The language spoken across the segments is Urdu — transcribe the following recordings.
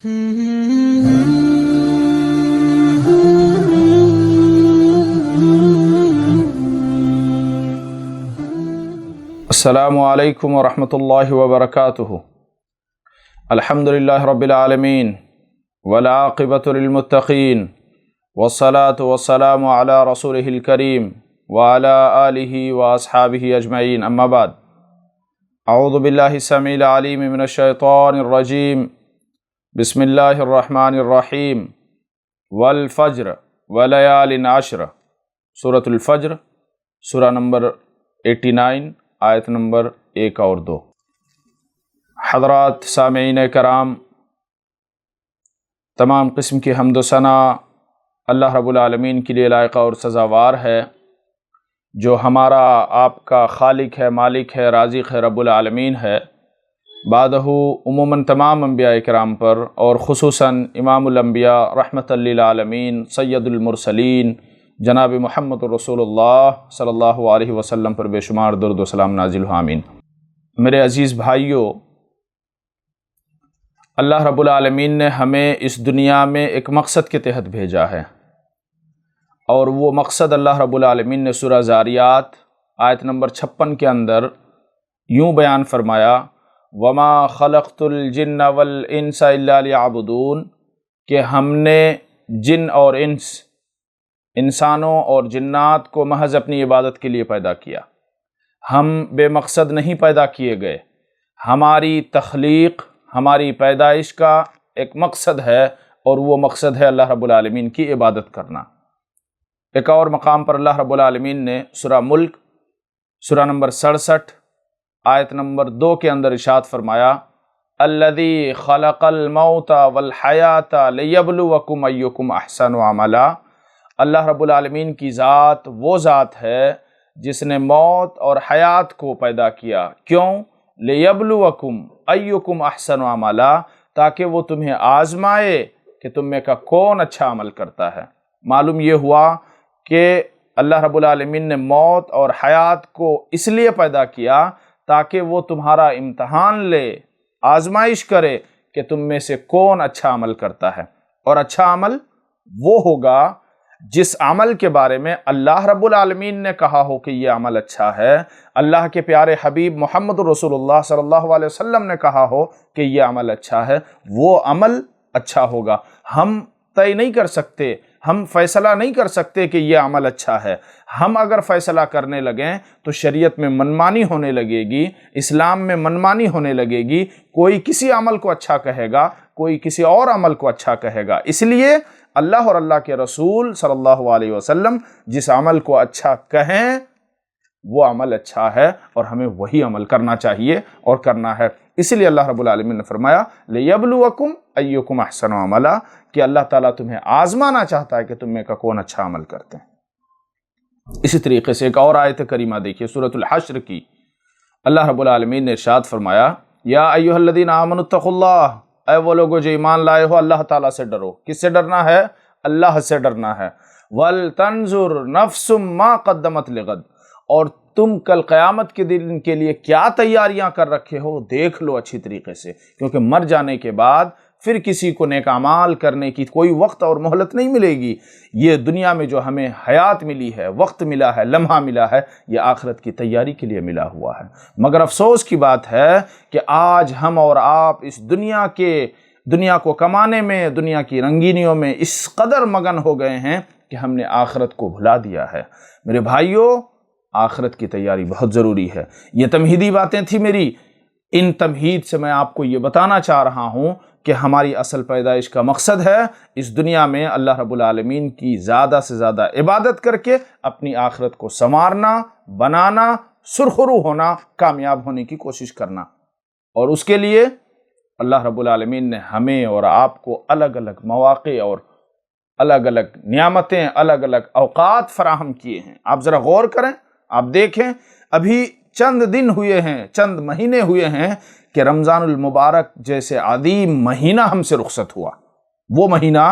السلام علیکم ورحمۃ اللہ وبرکاتہ۔ الحمدللہ رب العالمین والعاقبۃ للمتقین والصلاة والسلام علی رسولہ الکریم وعلی آلہ واصحابہ اجمعین، اما بعد۔ اعوذ باللہ السمیع العلیم من الشیطان الرجیم، بسم اللہ الرحمن الرحیم، والفجر ولیال عشر۔ سورۃ الفجر، سورہ نمبر 89، آیت نمبر 1 اور 2۔ حضرات سامعین کرام، تمام قسم کی حمد و ثنا اللہ رب العالمین کے لیے لائق اور سزاوار ہے، جو ہمارا آپ کا خالق ہے، مالک ہے، رازق ہے، رب العالمین ہے۔ بعدہ عموماً تمام انبیاء کرام پر اور خصوصاً امام الانبیاء رحمۃ للعالمین سید المرسلین جناب محمد رسول اللہ صلی اللہ علیہ وسلم پر بے شمار درود و سلام نازل ہو، آمین۔ میرے عزیز بھائیوں، اللہ رب العالمین نے ہمیں اس دنیا میں ایک مقصد کے تحت بھیجا ہے، اور وہ مقصد اللہ رب العالمین نے سورہ زاریات آیت نمبر 56 کے اندر یوں بیان فرمایا، وَمَا خَلَقْتُ الْجِنَّ وَالْإِنسَ إِلَّا لِيَعْبُدُونَ، کہ ہم نے جن اور انسانوں اور جنات کو محض اپنی عبادت کے لیے پیدا کیا۔ ہم بے مقصد نہیں پیدا کیے گئے، ہماری تخلیق، ہماری پیدائش کا ایک مقصد ہے، اور وہ مقصد ہے اللہ رب العالمین کی عبادت کرنا۔ ایک اور مقام پر اللہ رب العالمین نے سورہ ملک، سورہ نمبر 67، آیت نمبر 2 کے اندر ارشاد فرمایا، الذی خلق الموت والحیات لیبلوکم ایکم احسن عملا۔ اللہ رب العالمین کی ذات وہ ذات ہے جس نے موت اور حیات کو پیدا کیا، کیوں؟ لیبلوکم ایکم احسن عملا، تاکہ وہ تمہیں آزمائے کہ تم میں کا کون اچھا عمل کرتا ہے۔ معلوم یہ ہوا کہ اللہ رب العالمین نے موت اور حیات کو اس لیے پیدا کیا تاکہ وہ تمہارا امتحان لے، آزمائش کرے کہ تم میں سے کون اچھا عمل کرتا ہے۔ اور اچھا عمل وہ ہوگا جس عمل کے بارے میں اللہ رب العالمین نے کہا ہو کہ یہ عمل اچھا ہے، اللہ کے پیارے حبیب محمد رسول اللہ صلی اللہ علیہ وسلم نے کہا ہو کہ یہ عمل اچھا ہے، وہ عمل اچھا ہوگا۔ ہم طے نہیں کر سکتے، ہم فیصلہ نہیں کر سکتے کہ یہ عمل اچھا ہے۔ ہم اگر فیصلہ کرنے لگیں تو شریعت میں منمانی ہونے لگے گی، اسلام میں منمانی ہونے لگے گی، کوئی کسی عمل کو اچھا کہے گا، کوئی کسی اور عمل کو اچھا کہے گا۔ اس لیے اللہ اور اللہ کے رسول صلی اللہ علیہ وسلم جس عمل کو اچھا کہیں وہ عمل اچھا ہے، اور ہمیں وہی عمل کرنا چاہیے اور کرنا ہے۔ اس لیے اللہ رب العالمین نے فرمایا لیبلوکم ایکم احسن عملا، کہ اللہ تعالیٰ تمہیں آزمانا چاہتا ہے کہ تم میں کا کون اچھا عمل کرتے ہیں۔ اسی طریقے سے ایک اور آیت کریمہ دیکھیے سورۃ الحشر کی، اللہ رب العالمین نے ارشاد فرمایا، یا ایھا الذین آمنوا اتقوا اللہ، اے وہ لوگو جو ایمان لائے ہو اللہ تعالیٰ سے ڈرو۔ کس سے ڈرنا ہے؟ اللہ سے ڈرنا ہے۔ وَلْتَنْظُرْ نَفْسٌ مَا قَدَّمَتْ لِغَدٍ، اور تم کل قیامت کے دن کے لیے کیا تیاریاں کر رکھے ہو دیکھ لو اچھی طریقے سے، کیونکہ مر جانے کے بعد پھر کسی کو نیک اعمال کرنے کی کوئی وقت اور مہلت نہیں ملے گی۔ یہ دنیا میں جو ہمیں حیات ملی ہے، وقت ملا ہے، لمحہ ملا ہے، یہ آخرت کی تیاری کے لیے ملا ہوا ہے۔ مگر افسوس کی بات ہے کہ آج ہم اور آپ اس دنیا کو کمانے میں، دنیا کی رنگینیوں میں اس قدر مگن ہو گئے ہیں کہ ہم نے آخرت کو بھلا دیا ہے۔ میرے بھائیوں، آخرت کی تیاری بہت ضروری ہے۔ یہ تمہیدی باتیں تھی میری، ان تمہید سے میں آپ کو یہ بتانا چاہ رہا ہوں کہ ہماری اصل پیدائش کا مقصد ہے اس دنیا میں اللہ رب العالمین کی زیادہ سے زیادہ عبادت کر کے اپنی آخرت کو سنوارنا، بنانا، سرخرو ہونا، کامیاب ہونے کی کوشش کرنا۔ اور اس کے لیے اللہ رب العالمین نے ہمیں اور آپ کو الگ الگ مواقع اور الگ الگ نعمتیں، الگ الگ اوقات فراہم کیے ہیں۔ آپ ذرا غور کریں، آپ دیکھیں، ابھی چند دن ہوئے ہیں، چند مہینے ہوئے ہیں کہ رمضان المبارک جیسے عظیم مہینہ ہم سے رخصت ہوا۔ وہ مہینہ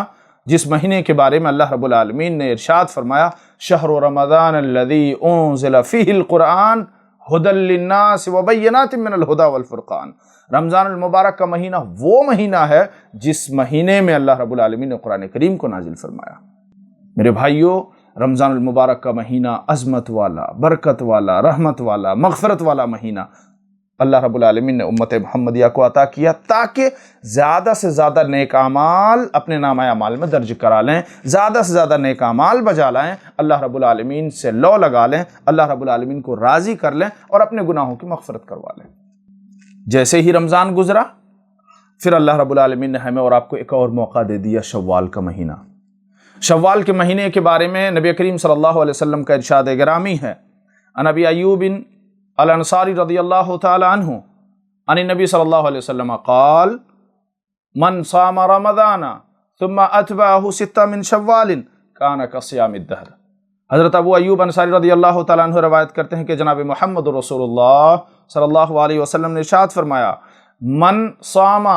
جس مہینے کے بارے میں اللہ رب العالمین نے ارشاد فرمایا، شہر رمضان الذی انزل فیہ القرآن ہدی للناس وبینات من الہدی والفرقان۔ رمضان المبارک کا مہینہ وہ مہینہ ہے جس مہینے میں اللہ رب العالمین نے قرآن کریم کو نازل فرمایا۔ میرے بھائیوں، رمضان المبارک کا مہینہ عظمت والا، برکت والا، رحمت والا، مغفرت والا مہینہ اللہ رب العالمین نے امت محمدیہ کو عطا کیا تاکہ زیادہ سے زیادہ نیک اعمال اپنے نامہ اعمال میں درج کرا لیں، زیادہ سے زیادہ نیک اعمال بجا لائیں، اللہ رب العالمین سے لو لگا لیں، اللہ رب العالمین کو راضی کر لیں اور اپنے گناہوں کی مغفرت کروا لیں۔ جیسے ہی رمضان گزرا، پھر اللہ رب العالمین نے ہمیں اور آپ کو ایک اور موقع دے دیا، شوال کا مہینہ۔ شوال کے مہینے کے بارے میں نبی کریم صلی اللہ علیہ وسلم کا ارشاد گرامی ہے، عن ابی ایوب الانصاری رضی اللہ تعالی عنہ عن النبی صلی اللہ علیہ وسلم قال من صام رمضان ثم اتبعه ستة من شوال كان كصيام الدهر۔ حضرت ابو ایوب انصاری رضی اللہ تعالیٰ عنہ روایت کرتے ہیں کہ جناب محمد رسول اللہ صلی اللہ علیہ وسلم نے ارشاد فرمایا، من صام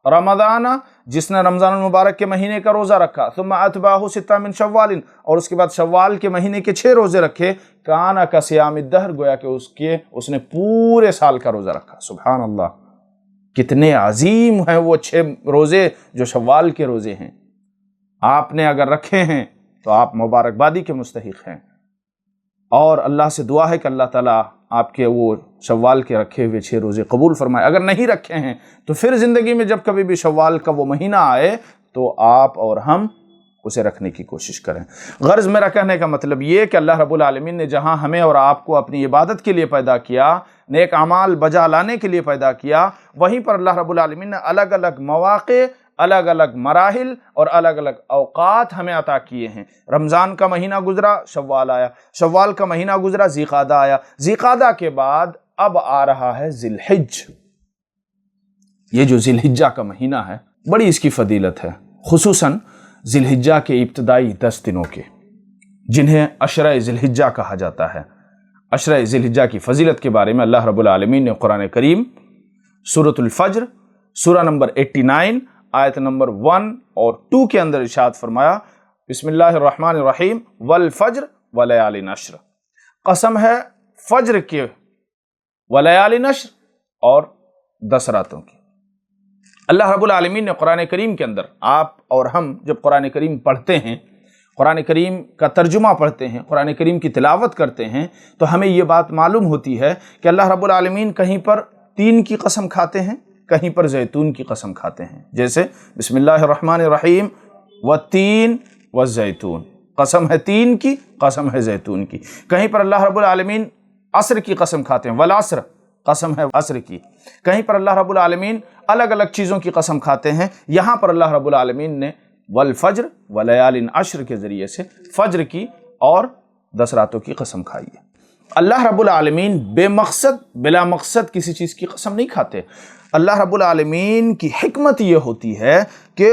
رمضان، جس نے رمضان المبارک کے مہینے کا روزہ رکھا، ثم اتبعہ ستہ من شوال، اور اس کے بعد شوال کے مہینے کے 6 روزے رکھے، کان کصیام الدہر، گویا کہ اس نے پورے سال کا روزہ رکھا۔ سبحان اللہ، کتنے عظیم ہیں وہ 6 روزے جو شوال کے روزے ہیں۔ آپ نے اگر رکھے ہیں تو آپ مبارکبادی کے مستحق ہیں، اور اللہ سے دعا ہے کہ اللہ تعالیٰ آپ کے وہ شوال کے رکھے ہوئے 6 روزے قبول فرمائے۔ اگر نہیں رکھے ہیں تو پھر زندگی میں جب کبھی بھی شوال کا وہ مہینہ آئے تو آپ اور ہم اسے رکھنے کی کوشش کریں۔ غرض میرا کہنے کا مطلب یہ کہ اللہ رب العالمین نے جہاں ہمیں اور آپ کو اپنی عبادت کے لیے پیدا کیا، نیک اعمال بجا لانے کے لیے پیدا کیا، وہیں پر اللہ رب العالمین نے الگ الگ مواقع، الگ الگ مراحل اور الگ الگ اوقات ہمیں عطا کیے ہیں۔ رمضان کا مہینہ گزرا، شوال آیا، شوال کا مہینہ گزرا، ذی قعدہ آیا، ذی قعدہ کے بعد اب آ رہا ہے ذی الحج۔ یہ جو ذی الحجہ کا مہینہ ہے، بڑی اس کی فضیلت ہے، خصوصاً ذی الحجہ کے ابتدائی 10 دنوں کے، جنہیں عشرہ ذی الحجہ کہا جاتا ہے۔ عشرہ ذی الحجہ کی فضیلت کے بارے میں اللہ رب العالمین نے قرآن کریم سورۃ الفجر، سورہ نمبر 89 آیت نمبر 1 اور 2 کے اندر ارشاد فرمایا، بسم اللہ الرحمن الرحیم، والفجر ولیال عشر، قسم ہے فجر کے، ولیال عشر اور 10 راتوں کی۔ اللہ رب العالمین نے قرآن کریم کے اندر، آپ اور ہم جب قرآن کریم پڑھتے ہیں، قرآن کریم کا ترجمہ پڑھتے ہیں، قرآن کریم کی تلاوت کرتے ہیں، تو ہمیں یہ بات معلوم ہوتی ہے کہ اللہ رب العالمین کہیں پر تین کی قسم کھاتے ہیں، کہیں پر زیتون کی قسم کھاتے ہیں، جیسے بسم اللہ الرحمن الرحیم والتین والزیتون، قسم ہے تین کی، قسم ہے زیتون کی۔ کہیں پر اللہ رب العالمین عصر کی قسم کھاتے ہیں، والعصر، قسم ہے عصر کی۔ کہیں پر اللہ رب العالمین الگ الگ چیزوں کی قسم کھاتے ہیں، یہاں پر اللہ رب العالمین نے والفجر ولیال عشر کے ذریعے سے فجر کی اور 10 راتوں کی قسم کھائی ہے۔ اللہ رب العالمین بے مقصد، بلا مقصد کسی چیز کی قسم نہیں کھاتے۔ اللہ رب العالمین کی حکمت یہ ہوتی ہے کہ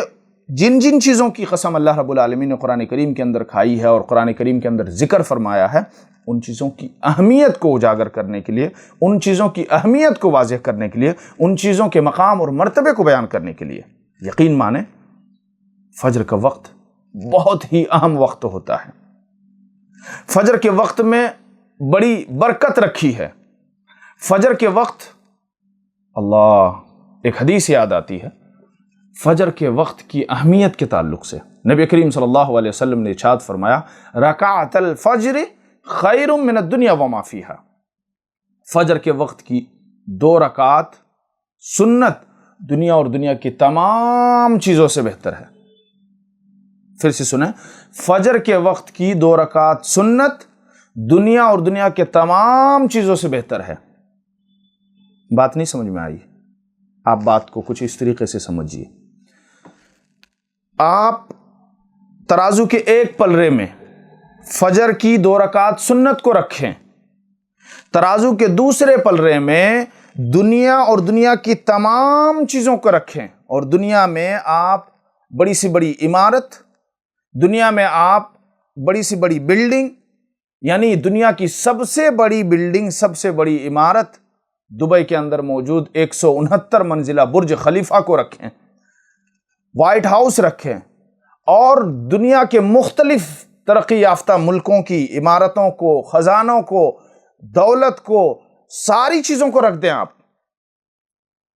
جن جن چیزوں کی قسم اللہ رب العالمین نے قرآن کریم کے اندر کھائی ہے اور قرآن کریم کے اندر ذکر فرمایا ہے، ان چیزوں کی اہمیت کو اجاگر کرنے کے لیے، ان چیزوں کی اہمیت کو واضح کرنے کے لیے، ان چیزوں کے مقام اور مرتبے کو بیان کرنے کے لیے۔ یقین مانیں، فجر کا وقت بہت ہی اہم وقت ہوتا ہے۔ فجر کے وقت میں بڑی برکت رکھی ہے۔ فجر کے وقت اللہ، ایک حدیث یاد آتی ہے فجر کے وقت کی اہمیت کے تعلق سے۔ نبی کریم صلی اللہ علیہ وسلم نے ارشاد فرمایا، رکعت الفجر خیر من الدنیا وما فیہا، فجر کے وقت کی 2 رکعات سنت دنیا اور دنیا کی تمام چیزوں سے بہتر ہے۔ پھر سے سنیں، فجر کے وقت کی 2 رکعات سنت دنیا اور دنیا کے تمام چیزوں سے بہتر ہے۔ بات نہیں سمجھ میں آئی؟ آپ بات کو کچھ اس طریقے سے سمجھیے، آپ ترازو کے ایک پلڑے میں فجر کی 2 رکعات سنت کو رکھیں، ترازو کے دوسرے پلڑے میں دنیا اور دنیا کی تمام چیزوں کو رکھیں، اور دنیا میں آپ بڑی سی بڑی عمارت، دنیا میں آپ بڑی سی بڑی بلڈنگ، یعنی دنیا کی سب سے بڑی بلڈنگ، سب سے بڑی عمارت دبئی کے اندر موجود 169 منزلہ برج خلیفہ کو رکھیں، وائٹ ہاؤس رکھیں، اور دنیا کے مختلف ترقی یافتہ ملکوں کی عمارتوں کو، خزانوں کو، دولت کو، ساری چیزوں کو رکھ دیں آپ،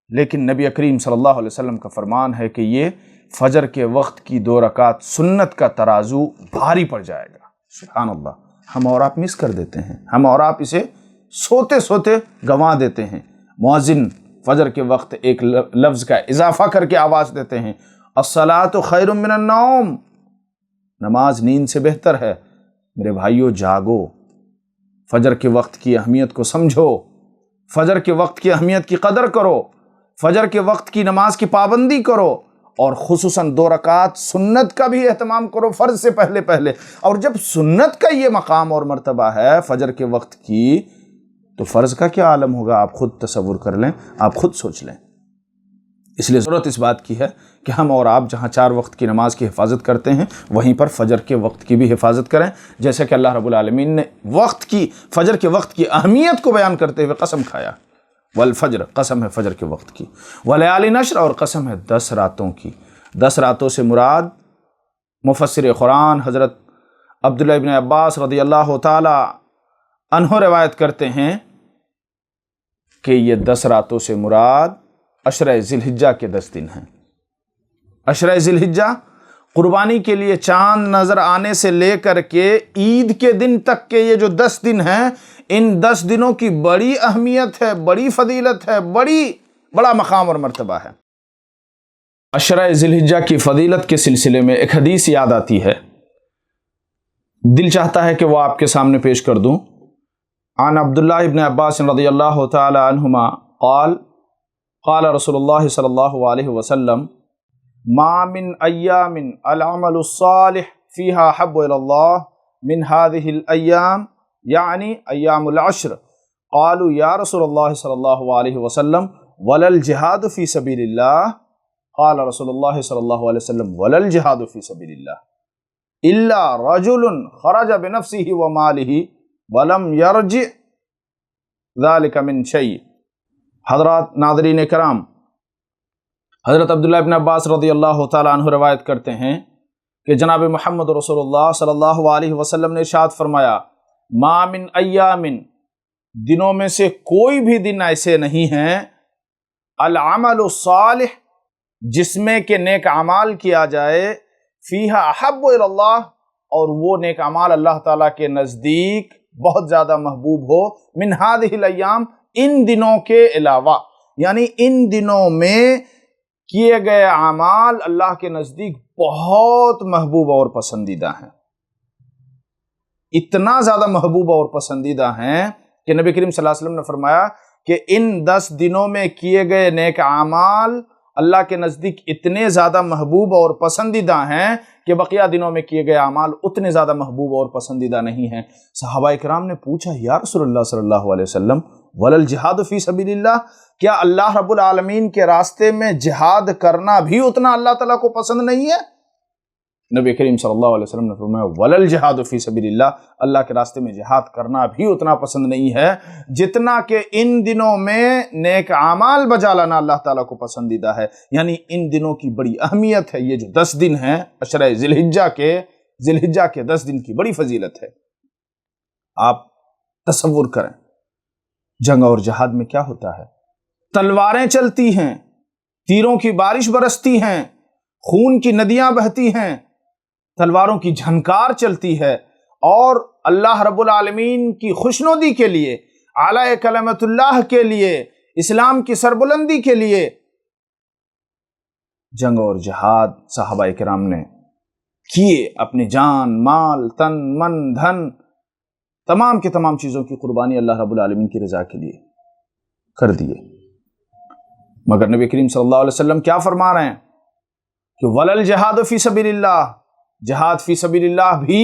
لیکن نبی کریم صلی اللہ علیہ وسلم کا فرمان ہے کہ یہ فجر کے وقت کی 2 رکعت سنت کا ترازو بھاری پڑ جائے گا۔ سبحان اللہ، ہم اور آپ مس کر دیتے ہیں، ہم اور آپ اسے سوتے سوتے گنوا دیتے ہیں۔ مؤذن فجر کے وقت ایک لفظ کا اضافہ کر کے آواز دیتے ہیں، الصلاۃ خیر من النوم، نماز نیند سے بہتر ہے۔ میرے بھائیو جاگو، فجر کے وقت کی اہمیت کو سمجھو، فجر کے وقت کی اہمیت کی قدر کرو، فجر کے وقت کی نماز کی پابندی کرو، اور خصوصاً 2 رکعت سنت کا بھی اہتمام کرو فرض سے پہلے۔ اور جب سنت کا یہ مقام اور مرتبہ ہے فجر کے وقت کی، تو فرض کا کیا عالم ہوگا؟ آپ خود تصور کر لیں، آپ خود سوچ لیں۔ اس لیے ضرورت اس بات کی ہے کہ ہم اور آپ جہاں 4 وقت کی نماز کی حفاظت کرتے ہیں، وہیں پر فجر کے وقت کی بھی حفاظت کریں، جیسا کہ اللہ رب العالمین نے فجر کے وقت کی اہمیت کو بیان کرتے ہوئے قسم کھایا، والفجر، قسم ہے فجر کے وقت کی، ولیال نشر، اور قسم ہے 10 راتوں کی۔ 10 راتوں سے مراد مفسر قرآن حضرت عبداللہ ابن عباس رضی اللہ تعالی عنہ روایت کرتے ہیں کہ یہ 10 راتوں سے مراد عشرہ ذی الحجہ کے 10 دن ہیں۔ عشرہ ذی الحجہ قربانی کے لیے چاند نظر آنے سے لے کر کے عید کے دن تک کے یہ جو 10 دن ہیں، ان 10 دنوں کی بڑی اہمیت ہے، بڑی فضیلت ہے، بڑا مقام اور مرتبہ ہے۔ عشرہ ذی الحجہ کی فضیلت کے سلسلے میں ایک حدیث یاد آتی ہے، دل چاہتا ہے کہ وہ آپ کے سامنے پیش کر دوں۔ عن عبداللہ ابن عباس رضی اللہ تعالی عنہما قال قال رسول اللہ صلی اللہ علیہ وسلم ما من ایام العمل الصالح فیہا حب الی اللہ من هذه الایام، یعنی ایام العشر۔ قالوا یا رسول اللہ صلی اللہ علیہ وسلم ولا الجہاد فی سبیل اللہ، قال رسول اللہ صلی اللہ علیہ وسلم ولا الجہاد فی سبیل اللہ الا رجل خرج بنفسه ومالہ ولم یرجع ذلک من شیء۔ حضرات ناظرین کرام، حضرت عبداللہ ابن عباس رضی اللہ تعالیٰ عنہ روایت کرتے ہیں کہ جناب محمد رسول اللہ صلی اللہ علیہ وسلم نے ارشاد فرمایا، ما من ایام، دنوں میں سے کوئی بھی دن ایسے نہیں ہیں، العمل الصالح، جس میں کہ نیک اعمال کیا جائے، فیہا احب الی اللہ، اور وہ نیک اعمال اللہ تعالیٰ کے نزدیک بہت زیادہ محبوب ہو، من ہذہ الایام، ان دنوں کے علاوہ، یعنی ان دنوں میں کیے گئے اعمال اللہ کے نزدیک بہت محبوب اور پسندیدہ ہیں، اتنا زیادہ محبوب اور پسندیدہ ہیں کہ نبی کریم صلی اللہ علیہ وسلم نے فرمایا کہ ان 10 دنوں میں کیے گئے نیک اعمال اللہ کے نزدیک اتنے زیادہ محبوب اور پسندیدہ ہیں کہ بقیہ دنوں میں کیے گئے اعمال اتنے زیادہ محبوب اور پسندیدہ نہیں ہیں۔ صحابہ اکرام نے پوچھا، یا رسول اللہ صلی اللہ علیہ وسلم ولا الجہاد فی سبیل اللہ، کیا اللہ رب العالمین کے راستے میں جہاد کرنا بھی اتنا اللہ تعالیٰ کو پسند نہیں ہے؟ نبی کریم صلی اللہ علیہ وسلم نے فرمایا ولا الجہاد فی سبیل اللہ، اللہ کے راستے میں جہاد کرنا بھی اتنا پسند نہیں ہے جتنا کہ ان دنوں میں نیک اعمال بجا لانا اللہ تعالیٰ کو پسندیدہ ہے۔ یعنی ان دنوں کی بڑی اہمیت ہے، یہ جو 10 دن ہیں عشرہ ذی الحجہ کے 10 دن کی بڑی فضیلت ہے۔ آپ تصور کریں، جنگ اور جہاد میں کیا ہوتا ہے؟ تلواریں چلتی ہیں، تیروں کی بارش برستی ہیں، خون کی ندیاں بہتی ہیں، تلواروں کی جھنکار چلتی ہے، اور اللہ رب العالمین کی خوشنودی کے لیے، اعلی کلمت اللہ کے لیے، اسلام کی سربلندی کے لیے جنگ اور جہاد صحابہ کرام نے کیے، اپنی جان، مال، تن، من، دھن، تمام کے تمام چیزوں کی قربانی اللہ رب العالمین کی رضا کے لیے کر دیے۔ مگر نبی کریم صلی اللہ علیہ وسلم کیا فرما رہے ہیں کہ ولا الجہاد فی سبیل اللہ، جہاد فی سبیل اللہ بھی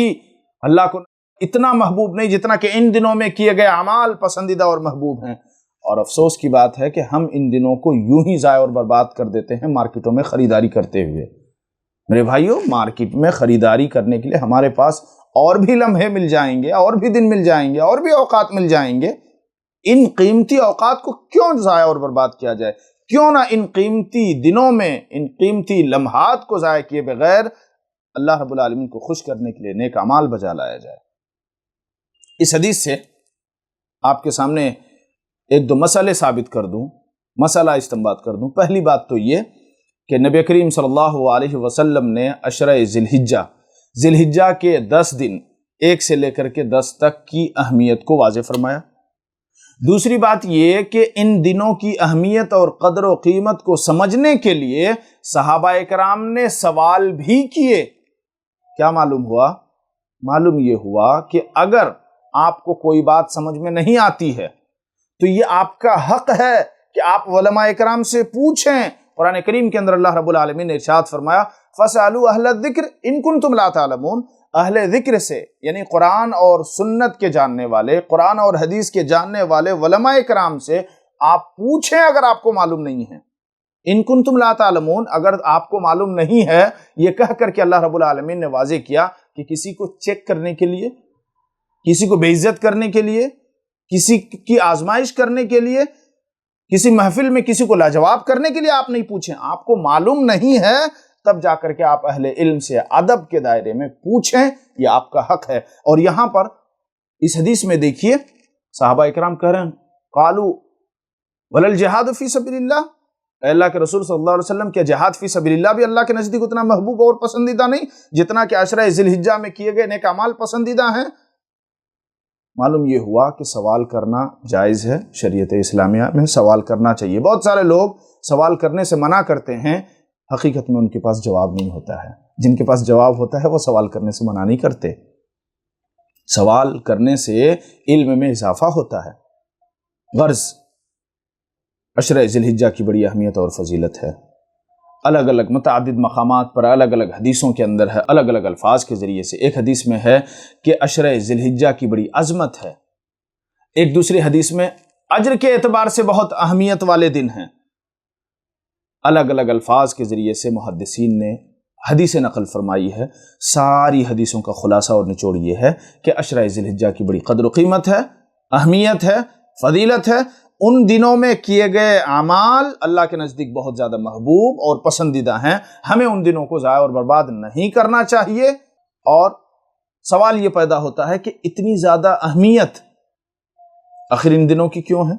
اللہ کو اتنا محبوب نہیں جتنا کہ ان دنوں میں کیے گئے اعمال پسندیدہ اور محبوب ہیں۔ اور افسوس کی بات ہے کہ ہم ان دنوں کو یوں ہی ضائع اور برباد کر دیتے ہیں مارکیٹوں میں خریداری کرتے ہوئے۔ میرے بھائیوں، مارکیٹ میں خریداری کرنے کے لیے ہمارے پاس اور بھی لمحے مل جائیں گے، اور بھی دن مل جائیں گے، اور بھی اوقات مل جائیں گے۔ ان قیمتی اوقات کو کیوں ضائع اور برباد کیا جائے؟ کیوں نہ ان قیمتی دنوں میں ان قیمتی لمحات کو ضائع کیے بغیر اللہ رب العالمین کو خوش کرنے کے لیے نیک اعمال بجا لایا جائے۔ اس حدیث سے آپ کے سامنے ایک دو مسئلے ثابت کر دوں، مسئلہ استنباط کر دوں۔ پہلی بات تو یہ کہ نبی کریم صلی اللہ علیہ وسلم نے عشرہ ذی الحجہ کے 10 دن 1 سے لے کر کے 10 تک کی اہمیت کو واضح فرمایا۔ دوسری بات یہ کہ ان دنوں کی اہمیت اور قدر و قیمت کو سمجھنے کے لیے صحابہ کرام نے سوال بھی کیے۔ کیا معلوم ہوا؟ معلوم یہ ہوا کہ اگر آپ کو کوئی بات سمجھ میں نہیں آتی ہے تو یہ آپ کا حق ہے کہ آپ علماء کرام سے پوچھیں۔ قرآن کریم کے اندر اللہ رب العالمین نے ارشاد فرمایا فَاسْأَلُوا أَهْلَ الذِّكْرِ إِن كُنتُمْ لَا تَعْلَمُونَ، اہل ذکر سے یعنی قرآن اور سنت کے جاننے والے، قرآن اور حدیث کے جاننے والے علماء کرام سے آپ پوچھیں اگر آپ کو معلوم نہیں ہے۔ ان کنتم لا تعلمون، اگر آپ کو معلوم نہیں ہے، یہ کہہ کر کے اللہ رب العالمین نے واضح کیا کہ کسی کو چیک کرنے کے لیے، کسی کو بے عزت کرنے کے لیے، کسی کی آزمائش کرنے کے لیے، کسی محفل میں کسی کو لاجواب کرنے کے لیے آپ نہیں پوچھیں۔ آپ کو معلوم نہیں ہے تب جا کر کے آپ اہل علم سے ادب کے دائرے میں پوچھیں، یہ آپ کا حق ہے۔ اور یہاں پر اس حدیث میں دیکھیے صحابہ اکرام کہہ رہے ہیں قالوا ولا الجہاد فی سبیل اللہ، اے اللہ کے رسول صلی اللہ علیہ وسلم، کیا جہاد فی سبیل اللہ بھی اللہ کے نزدیک اتنا محبوب اور پسندیدہ نہیں جتنا کہ عشرہ ذی الحجہ میں کیے گئے نیک اعمال پسندیدہ ہیں؟ معلوم یہ ہوا کہ سوال کرنا جائز ہے، شریعت اسلامیہ میں سوال کرنا چاہیے۔ بہت سارے لوگ سوال کرنے سے منع کرتے ہیں، حقیقت میں ان کے پاس جواب نہیں ہوتا ہے۔ جن کے پاس جواب ہوتا ہے وہ سوال کرنے سے منع نہیں کرتے۔ سوال کرنے سے علم میں اضافہ ہوتا ہے۔ غرض عشرہ ذی الحجہ کی بڑی اہمیت اور فضیلت ہے، الگ الگ متعدد مقامات پر الگ الگ حدیثوں کے اندر ہے، الگ الگ الفاظ کے ذریعے سے۔ ایک حدیث میں ہے کہ عشرہ ذی الحجہ کی بڑی عظمت ہے، ایک دوسری حدیث میں اجر کے اعتبار سے بہت اہمیت والے دن ہیں۔ الگ الگ الفاظ کے ذریعے سے محدثین نے حدیث نقل فرمائی ہے۔ ساری حدیثوں کا خلاصہ اور نچوڑ یہ ہے کہ عشرہ ذی الحجہ کی بڑی قدر و قیمت ہے، اہمیت ہے، فضیلت ہے۔ ان دنوں میں کیے گئے اعمال اللہ کے نزدیک بہت زیادہ محبوب اور پسندیدہ ہیں۔ ہمیں ان دنوں کو ضائع اور برباد نہیں کرنا چاہیے۔ اور سوال یہ پیدا ہوتا ہے کہ اتنی زیادہ اہمیت آخر ان دنوں کی کیوں ہے؟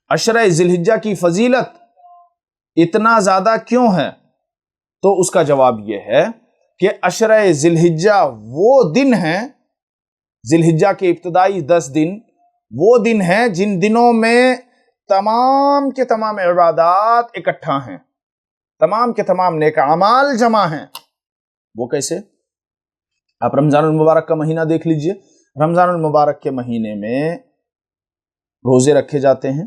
عشرہ ذی الحجہ کی فضیلت اتنا زیادہ کیوں ہے؟ تو اس کا جواب یہ ہے کہ عشرہ ذی الحجہ وہ دن ہیں، ذی الحجہ کے ابتدائی 10 دن وہ دن ہیں جن دنوں میں تمام کے تمام عبادات اکٹھا ہیں، تمام کے تمام نیک اعمال جمع ہیں۔ وہ کیسے؟ آپ رمضان المبارک کا مہینہ دیکھ لیجئے۔ رمضان المبارک کے مہینے میں روزے رکھے جاتے ہیں،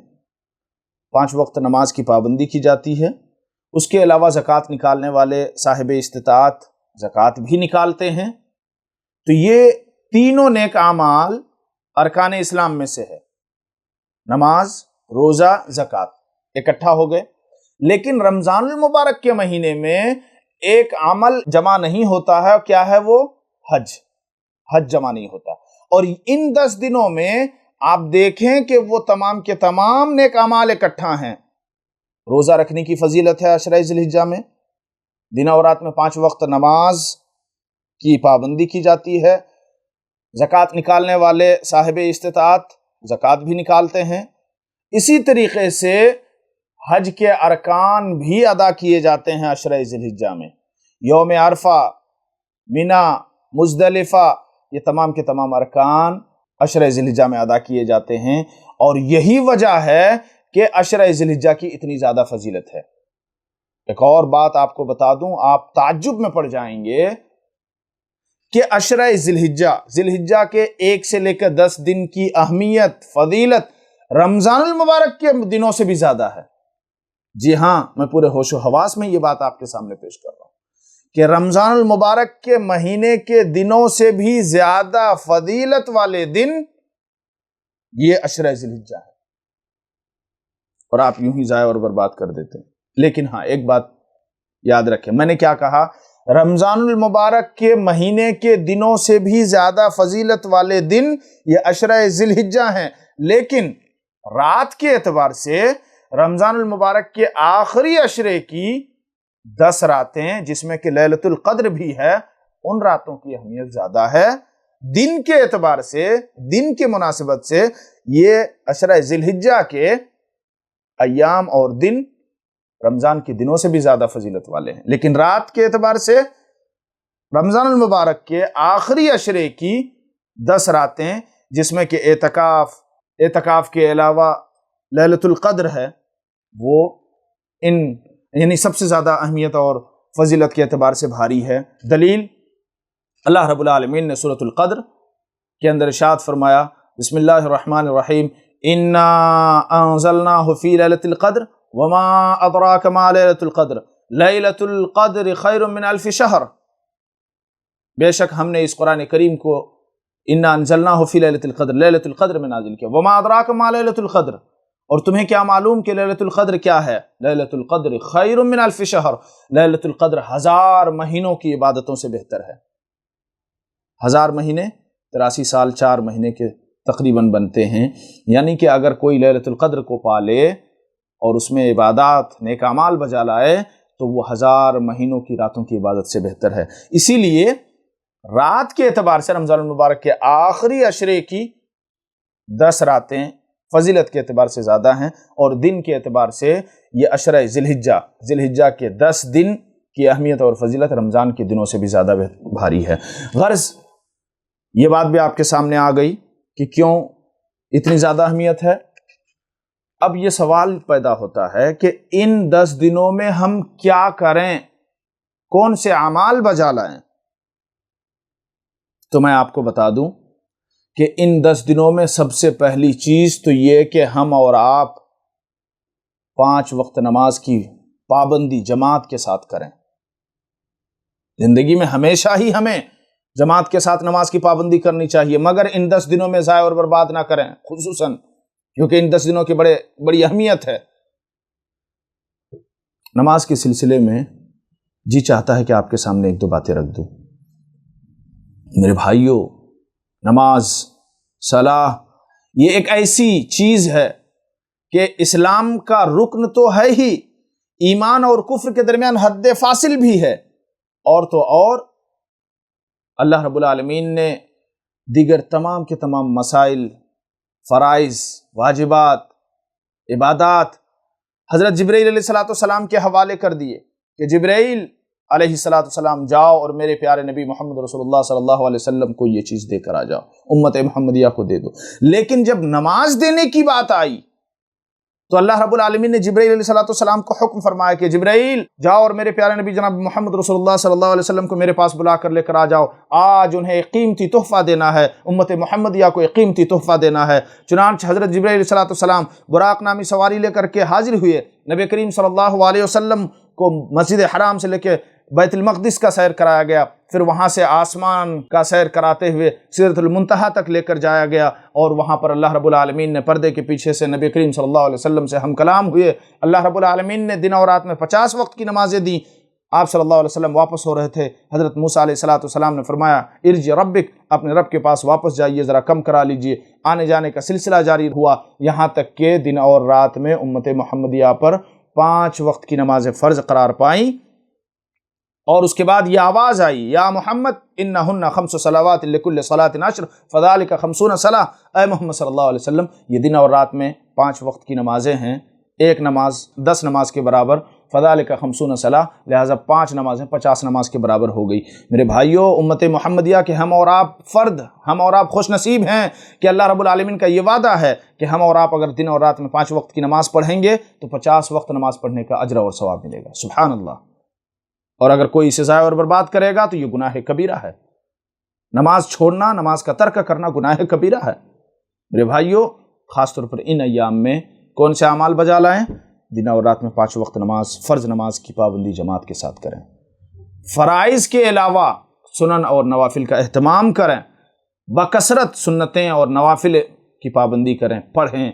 5 وقت نماز کی پابندی کی جاتی ہے، اس کے علاوہ زکوٰۃ نکالنے والے صاحب استطاعت زکوٰۃ بھی نکالتے ہیں۔ تو یہ تینوں نیک اعمال ارکان اسلام میں سے ہے، نماز، روزہ، زکوٰۃ اکٹھا ہو گئے۔ لیکن رمضان المبارک کے مہینے میں ایک عمل جمع نہیں ہوتا ہے، کیا ہے وہ؟ حج جمع نہیں ہوتا۔ اور ان 10 دنوں میں آپ دیکھیں کہ وہ تمام کے تمام نیک اعمال اکٹھا ہیں۔ روزہ رکھنے کی فضیلت ہے عشرہ ذی الحجہ میں، دن اور رات میں 5 وقت نماز کی پابندی کی جاتی ہے، زکوٰۃ نکالنے والے صاحب استطاعت زکوٰۃ بھی نکالتے ہیں۔ اسی طریقے سے حج کے ارکان بھی ادا کیے جاتے ہیں عشرہ ذی الحجہ میں، یوم عرفہ، منا، مزدلفہ، یہ تمام کے تمام ارکان عشرہ ذی الحجہ میں ادا کیے جاتے ہیں۔ اور یہی وجہ ہے کہ عشرہ ذی الحجہ کی اتنی زیادہ فضیلت ہے۔ ایک اور بات آپ کو بتا دوں، آپ تعجب میں پڑ جائیں گے کہ عشرہ ذی الحجہ کے 1 سے لے کر 10 دن کی اہمیت، فضیلت رمضان المبارک کے دنوں سے بھی زیادہ ہے۔ جی ہاں، میں پورے ہوش و حواس میں یہ بات آپ کے سامنے پیش کر رہا ہوں کہ رمضان المبارک کے مہینے کے دنوں سے بھی زیادہ فضیلت والے دن یہ عشرہ ذی الحجہ ہے، اور آپ یوں ہی ضائع اور برباد کر دیتے ہیں۔ لیکن ہاں، ایک بات یاد رکھیں، میں نے کیا کہا؟ رمضان المبارک کے مہینے کے دنوں سے بھی زیادہ فضیلت والے دن یہ عشرہ ذی الحجہ ہیں، لیکن رات کے اعتبار سے رمضان المبارک کے آخری عشرے کی 10 راتیں جس میں کہ لیلۃ القدر بھی ہے، ان راتوں کی اہمیت زیادہ ہے دن کے اعتبار سے، دن کے مناسبت سے یہ عشرہ ذی الحجہ کے ایام اور دن رمضان کے دنوں سے بھی زیادہ فضیلت والے ہیں، لیکن رات کے اعتبار سے رمضان المبارک کے آخری عشرے کی 10 راتیں، جس میں کہ اعتکاف کے علاوہ لیلۃ القدر ہے، وہ یعنی سب سے زیادہ اہمیت اور فضیلت کے اعتبار سے بھاری ہے۔ دلیل اللہ رب العالمین نے سورۃ القدر کے اندر ارشاد فرمایا، بسم اللہ الرحمن الرحیم، انا انزلناہ فی لیلۃ القدر وما ادراک ما لیلۃ القدر لیلۃ القدر خیر من الف شہر، بے شک ہم نے اس قرآن کریم کو انا انزلناہ فی لیلۃ القدر، لیلۃ القدر میں نازل کیا، وما ادراک ما لیلۃ القدر، اور تمہیں کیا معلوم کہ لیلۃ القدر کیا ہے؟ لیلۃ القدر خیر من الف شہر، لیلۃ القدر 1000 مہینوں کی عبادتوں سے بہتر ہے۔ 1000 مہینے 83 سال 4 مہینے کے تقریباً بنتے ہیں، یعنی کہ اگر کوئی لیلۃ القدر کو پا لے اور اس میں عبادات نیک اعمال بجا لائے تو وہ 1000 مہینوں کی راتوں کی عبادت سے بہتر ہے۔ اسی لیے رات کے اعتبار سے رمضان المبارک کے آخری عشرے کی 10 راتیں فضیلت کے اعتبار سے زیادہ ہیں، اور دن کے اعتبار سے یہ عشرہ ذی الحجہ کے 10 دن کی اہمیت اور فضیلت رمضان کے دنوں سے بھی زیادہ بھاری ہے۔ غرض یہ بات بھی آپ کے سامنے آ گئی کہ کیوں اتنی زیادہ اہمیت ہے۔ اب یہ سوال پیدا ہوتا ہے کہ ان 10 دنوں میں ہم کیا کریں، کون سے اعمال بجا لائیں؟ تو میں آپ کو بتا دوں کہ ان 10 دنوں میں سب سے پہلی چیز تو یہ کہ ہم اور آپ 5 وقت نماز کی پابندی جماعت کے ساتھ کریں۔ زندگی میں ہمیشہ ہی ہمیں جماعت کے ساتھ نماز کی پابندی کرنی چاہیے، مگر ان 10 دنوں میں ضائع اور برباد نہ کریں، خصوصاً کیونکہ ان 10 دنوں کی بڑی اہمیت ہے۔ نماز کے سلسلے میں جی چاہتا ہے کہ آپ کے سامنے 1-2 باتیں رکھ دوں۔ میرے بھائیوں، نماز، صلاح یہ ایک ایسی چیز ہے کہ اسلام کا رکن تو ہے ہی، ایمان اور کفر کے درمیان حد فاصل بھی ہے، اور تو اور اللہ رب العالمین نے دیگر تمام کے تمام مسائل، فرائض، واجبات، عبادات حضرت جبرائیل علیہ السلام کے حوالے کر دیے کہ جبرائیل علیہ السلام جاؤ اور میرے پیارے نبی محمد رسول اللہ صلی اللہ علیہ وسلم کو یہ چیز دے کر آ جاؤ، امت محمدیہ کو دے دو۔ لیکن جب نماز دینے کی بات آئی تو اللہ رب العالمین نے جبرائیل علیہ السلام کو حکم فرمایا کہ جبرائیل جاؤ اور میرے پیارے نبی جناب محمد رسول اللہ صلی اللہ علیہ وسلم کو میرے پاس بلا کر لے کر آ جاؤ، آج انہیں ایک قیمتی تحفہ دینا ہے، امت محمدیہ کو ایک قیمتی تحفہ دینا ہے۔ چنانچہ حضرت جبرائیل علیہ السلام براق نامی سواری لے کر کے حاضر ہوئے، نبی کریم صلی اللہ علیہ وسلم کو مسجد حرام سے لے کے بیت المقدس کا سیر کرایا گیا، پھر وہاں سے آسمان کا سیر کراتے ہوئے سدرۃ المنتہا تک لے کر جایا گیا، اور وہاں پر اللہ رب العالمین نے پردے کے پیچھے سے نبی کریم صلی اللہ علیہ وسلم سے ہم کلام ہوئے۔ اللہ رب العالمین نے دن اور رات میں 50 وقت کی نمازیں دیں۔ آپ صلی اللہ علیہ وسلم واپس ہو رہے تھے، حضرت موسیٰ علیہ السلام نے فرمایا ارجع ربک، اپنے رب کے پاس واپس جائیے، ذرا کم کرا لیجئے۔ آنے جانے کا سلسلہ جاری ہوا، یہاں تک کہ دن اور رات میں امت محمدیہ پر 5 وقت کی نمازیں فرض قرار پائیں، اور اس کے بعد یہ آواز آئی، یا محمد انہن 5 صلوات لکل صلاۃ عشر فذلک 50 صلاۃ، اے محمد صلی اللہ علیہ وسلم یہ دن اور رات میں 5 وقت کی نمازیں ہیں، ایک نماز 10 نماز کے برابر، فذلک 50 صلاۃ، لہٰذا 5 نمازیں 50 نماز کے برابر ہو گئی۔ میرے بھائیوں، امت محمدیہ کے ہم اور آپ فرد، ہم اور آپ خوش نصیب ہیں کہ اللہ رب العالمین کا یہ وعدہ ہے کہ ہم اور آپ اگر دن اور رات میں 5 وقت کی نماز پڑھیں گے تو 50 وقت نماز پڑھنے کا اجر اور ثواب ملے گا، سبحان اللہ۔ اور اگر کوئی اسے ضائع اور برباد کرے گا تو یہ گناہ کبیرہ ہے۔ نماز چھوڑنا، نماز کا ترک کرنا گناہ کبیرہ ہے۔ میرے بھائیوں، خاص طور پر ان ایام میں کون سے اعمال بجا لائیں؟ دن اور رات میں 5 وقت نماز، فرض نماز کی پابندی جماعت کے ساتھ کریں، فرائض کے علاوہ سنن اور نوافل کا اہتمام کریں، بکثرت سنتیں اور نوافل کی پابندی کریں، پڑھیں۔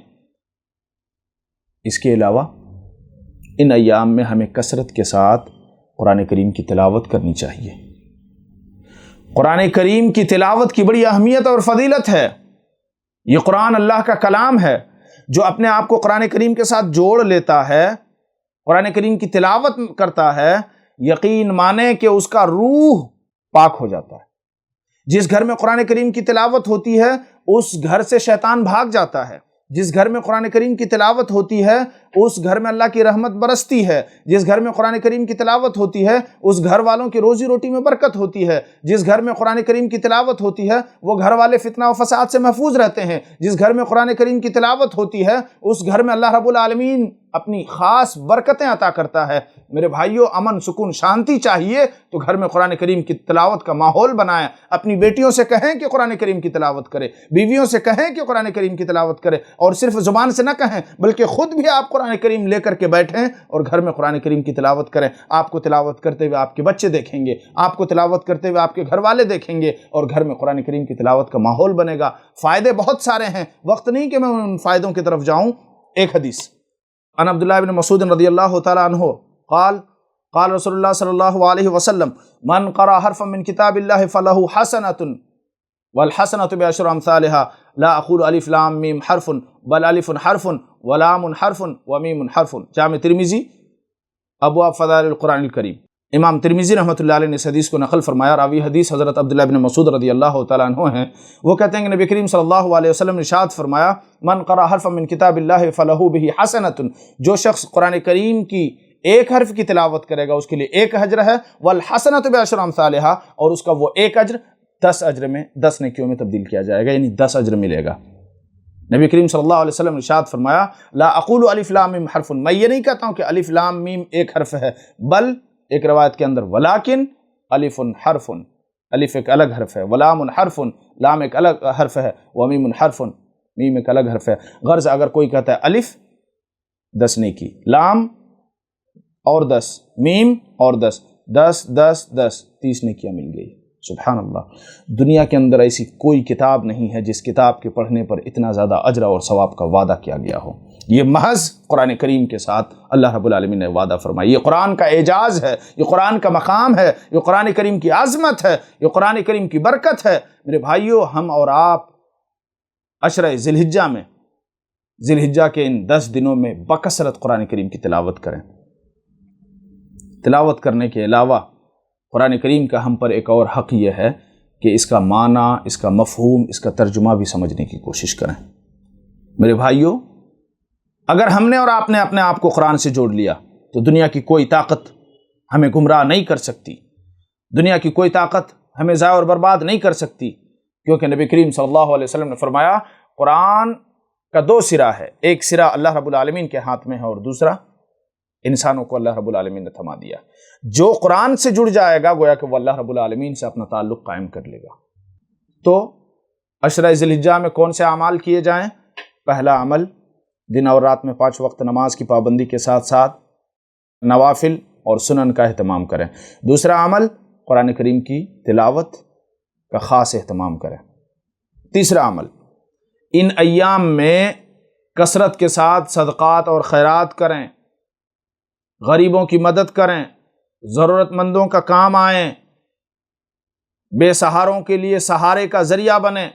اس کے علاوہ ان ایام میں ہمیں کثرت کے ساتھ قرآن کریم کی تلاوت کرنی چاہیے۔ قرآن کریم کی تلاوت کی بڑی اہمیت اور فضیلت ہے۔ یہ قرآن اللہ کا کلام ہے، جو اپنے آپ کو قرآن کریم کے ساتھ جوڑ لیتا ہے، قرآن کریم کی تلاوت کرتا ہے، یقین مانے کہ اس کا روح پاک ہو جاتا ہے۔ جس گھر میں قرآن کریم کی تلاوت ہوتی ہے اس گھر سے شیطان بھاگ جاتا ہے، جس گھر میں قرآن کریم کی تلاوت ہوتی ہے اس گھر میں اللہ کی رحمت برستی ہے، جس گھر میں قرآن کریم کی تلاوت ہوتی ہے اس گھر والوں کی روزی روٹی میں برکت ہوتی ہے، جس گھر میں قرآن کریم کی تلاوت ہوتی ہے وہ گھر والے فتنہ و فساد سے محفوظ رہتے ہیں، جس گھر میں قرآن کریم کی تلاوت ہوتی ہے اس گھر میں اللہ رب العالمین اپنی خاص برکتیں عطا کرتا ہے۔ میرے بھائیوں، امن، سکون، شانتی چاہیے تو گھر میں قرآن کریم کی تلاوت کا ماحول بنائیں۔ اپنی بیٹیوں سے کہیں کہ قرآن کریم کی تلاوت کرے، بیویوں سے کہیں کہ قرآن کریم کی تلاوت کرے، اور صرف زبان سے نہ کہیں بلکہ خود بھی آپ قرآن کریم لے کر کے بیٹھیں اور گھر میں قرآن کریم کی تلاوت کریں۔ آپ کو تلاوت کرتے ہوئے آپ کے بچے دیکھیں گے، آپ کو تلاوت کرتے ہوئے آپ کے گھر والے دیکھیں گے، اور گھر میں قرآن کریم کی تلاوت کا ماحول بنے گا۔ فائدے بہت سارے ہیں، وقت نہیں کہ میں ان فائدوں کی طرف جاؤں۔ ایک حدیث عن عبداللہ بن مسعود رضی اللہ تعالی عنہ قال قال رسول اللہ صلی اللہ علیہ وسلم من قرأ حرفا من کتاب اللہ فلہ حسنۃ والحسنۃ بعشر امثالها لا اقول الف لام میم حرف بل الف حرف ولام حرف ومیم حرف۔ جامع ترمذی ابواب فضائل القرآن الکریم، امام ترمذی رحمۃ اللہ علیہ نے اس حدیث کو نقل فرمایا۔ راوی حدیث حضرت عبداللہ بن مسعود رضی اللہ تعالیٰ عنہ ہیں۔ وہ کہتے ہیں کہ نبی کریم صلی اللہ علیہ وسلم نے ارشاد فرمایا من قرأ حرفا من کتاب اللہ فلہ بہ حسنۃ، جو شخص قرآن کریم کی ایک حرف کی تلاوت کرے گا اس کے لیے ایک اجر ہے، والحسنۃ بعشر امثالها، اور اس کا وہ ایک اجر 10 اجر میں 10 نیکیوں میں تبدیل کیا جائے گا، یعنی 10 اجر ملے گا۔ نبی کریم صلی اللہ علیہ وسلم نے ارشاد فرمایا لا اقول الف لام میم حرف، میں یہ نہیں کہتا ہوں کہ الف لام میم ایک حرف ہے، بل ایک روایت کے اندر ولیکن الف حرف، الف ایک الگ حرف ہے، ولام حرف، لام ایک الگ حرف ہے، ومیم حرف، میم ایک الگ حرف ہے۔ غرض اگر کوئی کہتا ہے الف 10 نیکی، لام اور 10، میم اور 10، 10 10 10 30 نیکیاں مل گئی۔ سبحان اللہ، دنیا کے اندر ایسی کوئی کتاب نہیں ہے جس کتاب کے پڑھنے پر اتنا زیادہ اجر اور ثواب کا وعدہ کیا گیا ہو۔ یہ محض قرآن کریم کے ساتھ اللہ رب العالمین نے وعدہ فرمایا۔ یہ قرآن کا اعجاز ہے، یہ قرآن کا مقام ہے، یہ قرآن کریم کی عظمت ہے، یہ قرآن کریم کی برکت ہے۔ میرے بھائیوں، ہم اور آپ عشرہ ذی الحجہ میں، ذی الحجہ کے ان 10 دنوں میں بکثرت قرآن کریم کی تلاوت کریں۔ تلاوت کرنے کے علاوہ قرآن کریم کا ہم پر ایک اور حق یہ ہے کہ اس کا معنی، اس کا مفہوم، اس کا ترجمہ بھی سمجھنے کی کوشش کریں۔ میرے بھائیوں، اگر ہم نے اور آپ نے اپنے آپ کو قرآن سے جوڑ لیا تو دنیا کی کوئی طاقت ہمیں گمراہ نہیں کر سکتی، دنیا کی کوئی طاقت ہمیں ضائع اور برباد نہیں کر سکتی، کیونکہ نبی کریم صلی اللہ علیہ وسلم نے فرمایا قرآن کا 2 سرا ہے، ایک سرا اللہ رب العالمین کے ہاتھ میں ہے اور دوسرا انسانوں کو اللہ رب العالمین نے تھما دیا۔ جو قرآن سے جڑ جائے گا گویا کہ وہ اللہ رب العالمین سے اپنا تعلق قائم کر لے گا۔ تو عشرہ ذی الحجہ میں کون سے اعمال کیے جائیں؟ پہلا عمل دن اور رات میں 5 وقت نماز کی پابندی کے ساتھ ساتھ نوافل اور سنن کا اہتمام کریں۔ دوسرا عمل قرآن کریم کی تلاوت کا خاص اہتمام کریں۔ تیسرا عمل ان ایام میں کثرت کے ساتھ صدقات اور خیرات کریں، غریبوں کی مدد کریں، ضرورت مندوں کا کام آئیں، بے سہاروں کے لیے سہارے کا ذریعہ بنیں۔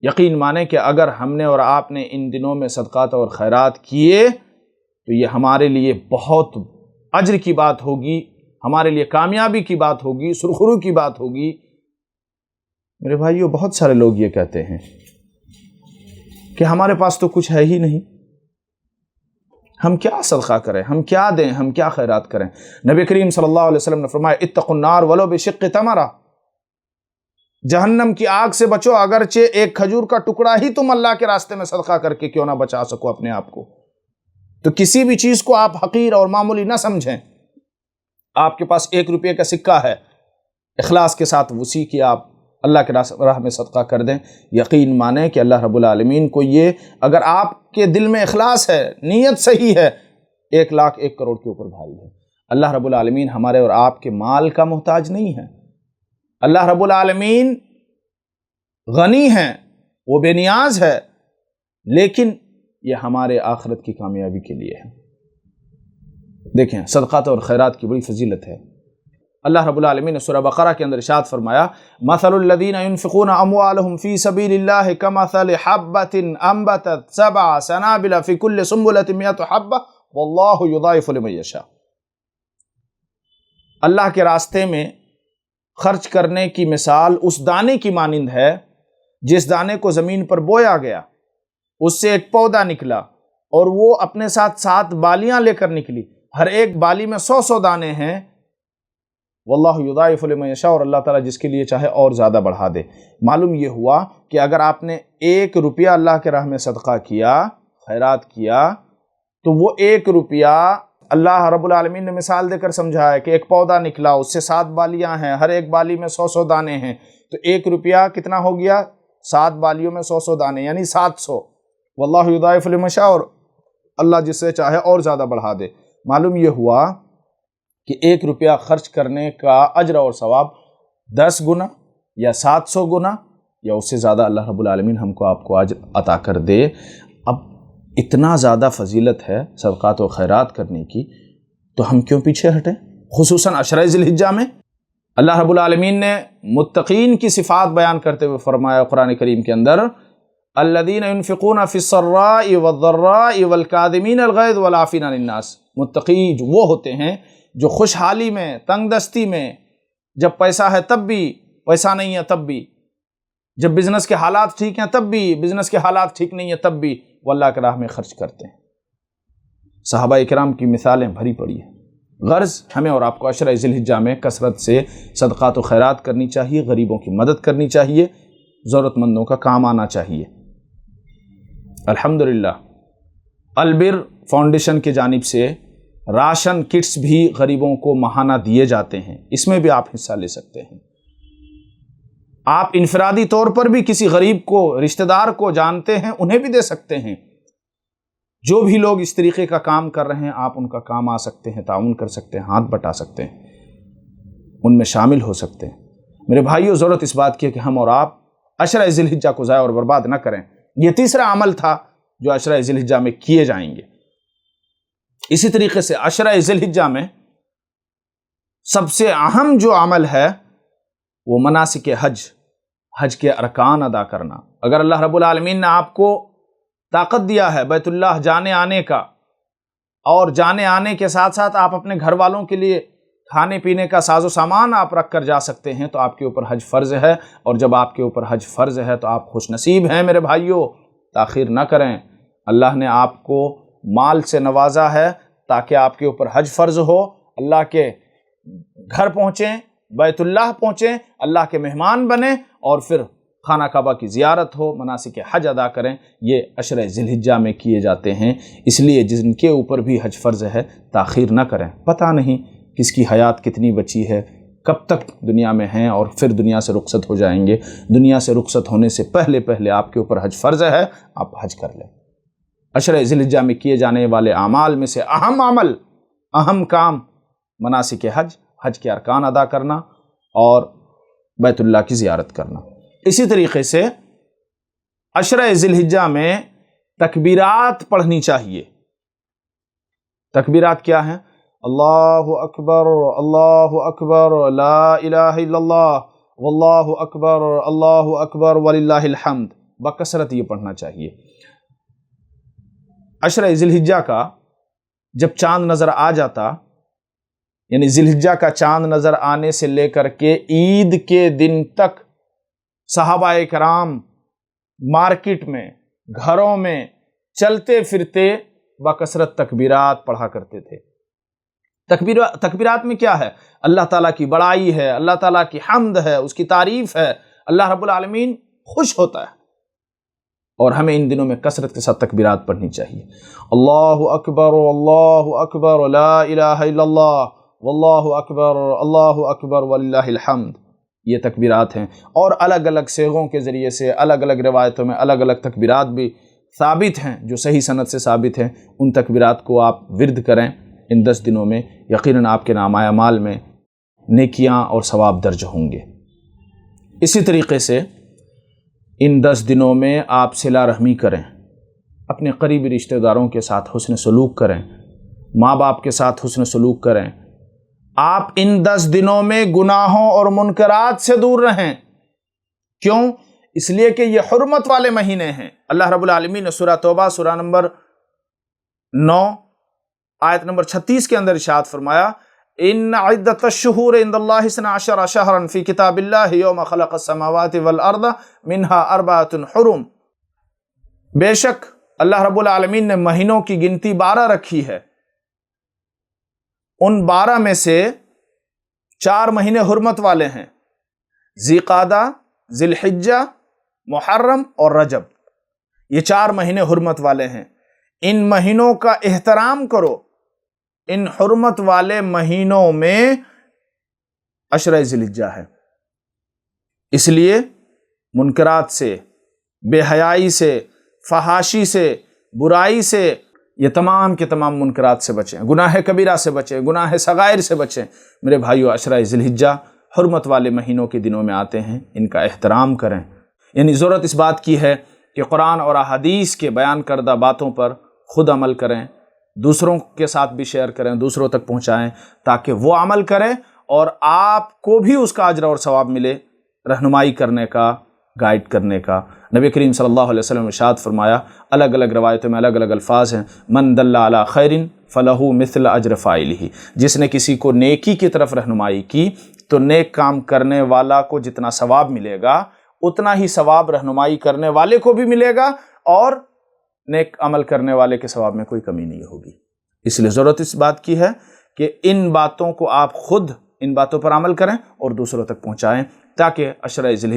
یقین مانیں کہ اگر ہم نے اور آپ نے ان دنوں میں صدقات اور خیرات کیے تو یہ ہمارے لیے بہت اجر کی بات ہوگی، ہمارے لیے کامیابی کی بات ہوگی، سرخرو کی بات ہوگی۔ میرے بھائیوں، بہت سارے لوگ یہ کہتے ہیں کہ ہمارے پاس تو کچھ ہے ہی نہیں، ہم کیا صدقہ کریں، ہم کیا دیں، ہم کیا خیرات کریں۔ نبی کریم صلی اللہ علیہ وسلم نے فرمایا اتقوا النار ولو بشق تمرہ، جہنم کی آگ سے بچو اگرچہ ایک کھجور کا ٹکڑا ہی تم اللہ کے راستے میں صدقہ کر کے کیوں نہ بچا سکو اپنے آپ کو۔ تو کسی بھی چیز کو آپ حقیر اور معمولی نہ سمجھیں۔ آپ کے پاس 1 روپے کا سکہ ہے، اخلاص کے ساتھ اسی کی آپ اللہ کے راہ میں صدقہ کر دیں۔ یقین مانیں کہ اللہ رب العالمین کو یہ، اگر آپ کے دل میں اخلاص ہے، نیت صحیح ہے، 1 لاکھ 1 کروڑ کے اوپر بھاری ہے۔ اللہ رب العالمین ہمارے اور آپ کے مال کا محتاج نہیں ہے۔ اللہ رب العالمین غنی ہیں، وہ بے نیاز ہے، لیکن یہ ہمارے آخرت کی کامیابی کے لیے ہے۔ دیکھیں، صدقات اور خیرات کی بڑی فضیلت ہے۔ اللہ رب العالمین نے سورہ بقرہ کے اندر ارشاد فرمایا مثل الذین ينفقون اموالهم فی سبیل اللہ کمثل حبۃ انبتت 7 سنابل فی کل سنبلۃ 100 حبۃ واللہ یضاعف لمن یشاء۔ اللہ کے راستے میں خرچ کرنے کی مثال اس دانے کی مانند ہے جس دانے کو زمین پر بویا گیا، اس سے ایک پودا نکلا اور وہ اپنے ساتھ 7 بالیاں لے کر نکلی، ہر ایک بالی میں 100 دانے ہیں۔ واللہ یضاعف لمن یشاء، اور اللہ تعالیٰ جس کے لیے چاہے اور زیادہ بڑھا دے۔ معلوم یہ ہوا کہ اگر آپ نے 1 روپیہ اللہ کے راہ میں صدقہ کیا، خیرات کیا، تو وہ 1 روپیہ اللہ رب العالمین نے مثال دے کر سمجھایا کہ ایک پودا نکلا، اس سے 7 بالیاں ہیں، ہر ایک بالی میں 100 دانے ہیں، تو 1 روپیہ کتنا ہو گیا؟ 7 بالیوں میں 100 دانے، یعنی 700۔ واللہ یضاعف لمن یشاء، اور اللہ جس سے چاہے اور زیادہ بڑھا دے۔ معلوم یہ ہوا کہ 1 روپیہ خرچ کرنے کا اجر اور ثواب 10 گنا یا 700 گنا یا اس سے زیادہ اللہ رب العالمین ہم کو آپ کو اجر عطا کر دے۔ اب اتنا زیادہ فضیلت ہے صدقات و خیرات کرنے کی، تو ہم کیوں پیچھے ہٹیں؟ خصوصاً عشرہ ذی الحجہ میں اللہ رب العالمین نے متقین کی صفات بیان کرتے ہوئے فرمایا قرآن کریم کے اندر، الذین ينفقون فی السراء والضراء والکاظمین الغیظ والعافین عن الناس۔ متقی وہ ہوتے ہیں جو خوشحالی میں، تنگ دستی میں، جب پیسہ ہے تب بھی، پیسہ نہیں ہے تب بھی، جب بزنس کے حالات ٹھیک ہیں تب بھی، بزنس کے حالات ٹھیک نہیں ہیں تب بھی، وہ اللہ کے راہ میں خرچ کرتے ہیں۔ صحابہ اکرام کی مثالیں بھری پڑی ہیں۔ غرض ہمیں اور آپ کو عشرہ ذی الحجہ میں کثرت سے صدقات و خیرات کرنی چاہیے، غریبوں کی مدد کرنی چاہیے، ضرورت مندوں کا کام آنا چاہیے۔ الحمدللہ البر فاؤنڈیشن کی جانب سے راشن کٹس بھی غریبوں کو ماہانہ دیے جاتے ہیں، اس میں بھی آپ حصہ لے سکتے ہیں۔ آپ انفرادی طور پر بھی کسی غریب کو، رشتہ دار کو جانتے ہیں، انہیں بھی دے سکتے ہیں۔ جو بھی لوگ اس طریقے کا کام کر رہے ہیں، آپ ان کا کام آ سکتے ہیں، تعاون کر سکتے ہیں، ہاتھ بٹا سکتے ہیں، ان میں شامل ہو سکتے ہیں۔ میرے بھائیوں، ضرورت اس بات کی ہے کہ ہم اور آپ عشرہ ذی الحجہ کو ضائع اور برباد نہ کریں۔ یہ تیسرا عمل تھا جو عشرہ ذی الحجہ میں کیے جائیں گے۔ اسی طریقے سے عشرہ ذی الحجہ میں سب سے اہم جو عمل ہے وہ مناسک حج کے ارکان ادا کرنا۔ اگر اللہ رب العالمین نے آپ کو طاقت دیا ہے بیت اللہ جانے آنے کا، اور جانے آنے کے ساتھ ساتھ آپ اپنے گھر والوں کے لیے کھانے پینے کا ساز و سامان آپ رکھ کر جا سکتے ہیں، تو آپ کے اوپر حج فرض ہے۔ اور جب آپ کے اوپر حج فرض ہے تو آپ خوش نصیب ہیں میرے بھائیوں، تاخیر نہ کریں۔ اللہ نے آپ کو مال سے نوازا ہے تاکہ آپ کے اوپر حج فرض ہو، اللہ کے گھر پہنچیں، بیت اللہ پہنچیں، اللہ کے مہمان بنیں، اور پھر خانہ کعبہ کی زیارت ہو، مناسک حج ادا کریں۔ یہ عشرہ ذی الحجہ میں کیے جاتے ہیں، اس لیے جن کے اوپر بھی حج فرض ہے تاخیر نہ کریں۔ پتہ نہیں کس کی حیات کتنی بچی ہے، کب تک دنیا میں ہیں اور پھر دنیا سے رخصت ہو جائیں گے۔ دنیا سے رخصت ہونے سے پہلے آپ کے اوپر حج فرض ہے، آپ حج کر لیں۔ عشرہ ذی الحجہ میں کیے جانے والے اعمال میں سے اہم عمل، اہم کام مناسک حج کے ارکان ادا کرنا اور بیت اللہ کی زیارت کرنا۔ اسی طریقے سے عشرہ ذی الحجہ میں تکبیرات پڑھنی چاہیے۔ تکبیرات کیا ہیں؟ اللہ اکبر لا الہ الا اللہ واللہ اکبر وللہ الحمد، بکثرت یہ پڑھنا چاہیے۔ عشرہ ذی الحجہ کا جب چاند نظر آ جاتا، یعنی ذی الحجہ کا چاند نظر آنے سے لے کر کے عید کے دن تک صحابہ کرام مارکیٹ میں، گھروں میں چلتے پھرتے بکثرت تکبیرات پڑھا کرتے تھے۔ تکبیرات میں کیا ہے؟ اللہ تعالیٰ کی بڑائی ہے، اللہ تعالیٰ کی حمد ہے، اس کی تعریف ہے، اللہ رب العالمین خوش ہوتا ہے۔ اور ہمیں ان دنوں میں کثرت کے ساتھ تکبیرات پڑھنی چاہیے۔ اللہ اکبر لا الہ الا اللہ واللہ اکبر وللہ الحمد، یہ تکبیرات ہیں۔ اور الگ الگ صیغوں کے ذریعے سے، الگ الگ روایتوں میں الگ الگ تکبیرات بھی ثابت ہیں جو صحیح سند سے ثابت ہیں۔ ان تکبیرات کو آپ ورد کریں ان 10 دنوں میں، یقیناً آپ کے نامہ اعمال میں نیکیاں اور ثواب درج ہوں گے۔ اسی طریقے سے ان 10 دنوں میں آپ صلہ رحمی کریں، اپنے قریبی رشتہ داروں کے ساتھ حسن سلوک کریں، ماں باپ کے ساتھ حسن سلوک کریں۔ آپ ان 10 دنوں میں گناہوں اور منکرات سے دور رہیں۔ کیوں؟ اس لیے کہ یہ حرمت والے مہینے ہیں۔ اللہ رب العالمین نے سورہ توبہ سورہ نمبر 9 آیت نمبر 36 کے اندر ارشاد فرمایا، ان عدت الشہور عند اللہ 12 شہرا فی کتاب اللہ یوم خلق السماوات والارض منہا 4 حرم، بے شک اللہ رب العالمین نے مہینوں کی گنتی 12 رکھی ہے، ان 12 میں سے 4 مہینے حرمت والے ہیں، ذی قعدہ، ذی الحجہ، محرم اور رجب، یہ 4 مہینے حرمت والے ہیں، ان مہینوں کا احترام کرو۔ ان حرمت والے مہینوں میں عشرہ ذی الحجہ ہے، اس لیے منکرات سے، بے حیائی سے، فحاشی سے، برائی سے، یہ تمام کے تمام منکرات سے بچیں، گناہ کبیرہ سے بچیں، گناہ صغائر سے بچیں۔ میرے بھائیو، عشرہ ذی الحجہ حرمت والے مہینوں کے دنوں میں آتے ہیں، ان کا احترام کریں۔ یعنی ضرورت اس بات کی ہے کہ قرآن اور احادیث کے بیان کردہ باتوں پر خود عمل کریں، دوسروں کے ساتھ بھی شیئر کریں، دوسروں تک پہنچائیں، تاکہ وہ عمل کریں اور آپ کو بھی اس کا اجر اور ثواب ملے، رہنمائی کرنے کا، گائیڈ کرنے کا۔ نبی کریم صلی اللہ علیہ وسلم نے ارشاد فرمایا، الگ الگ روایتوں میں الگ الگ الفاظ ہیں، من دل علی خیر فلہ مثل اجر فاعلہ، جس نے کسی کو نیکی کی طرف رہنمائی کی تو نیک کام کرنے والا کو جتنا ثواب ملے گا اتنا ہی ثواب رہنمائی کرنے والے کو بھی ملے گا، اور نیک عمل کرنے والے کے ثواب میں کوئی کمی نہیں ہوگی۔ اس لیے ضرورت اس بات کی ہے کہ ان باتوں کو آپ خود ان باتوں پر عمل کریں اور دوسروں تک پہنچائیں، تاکہ عشرہ ذی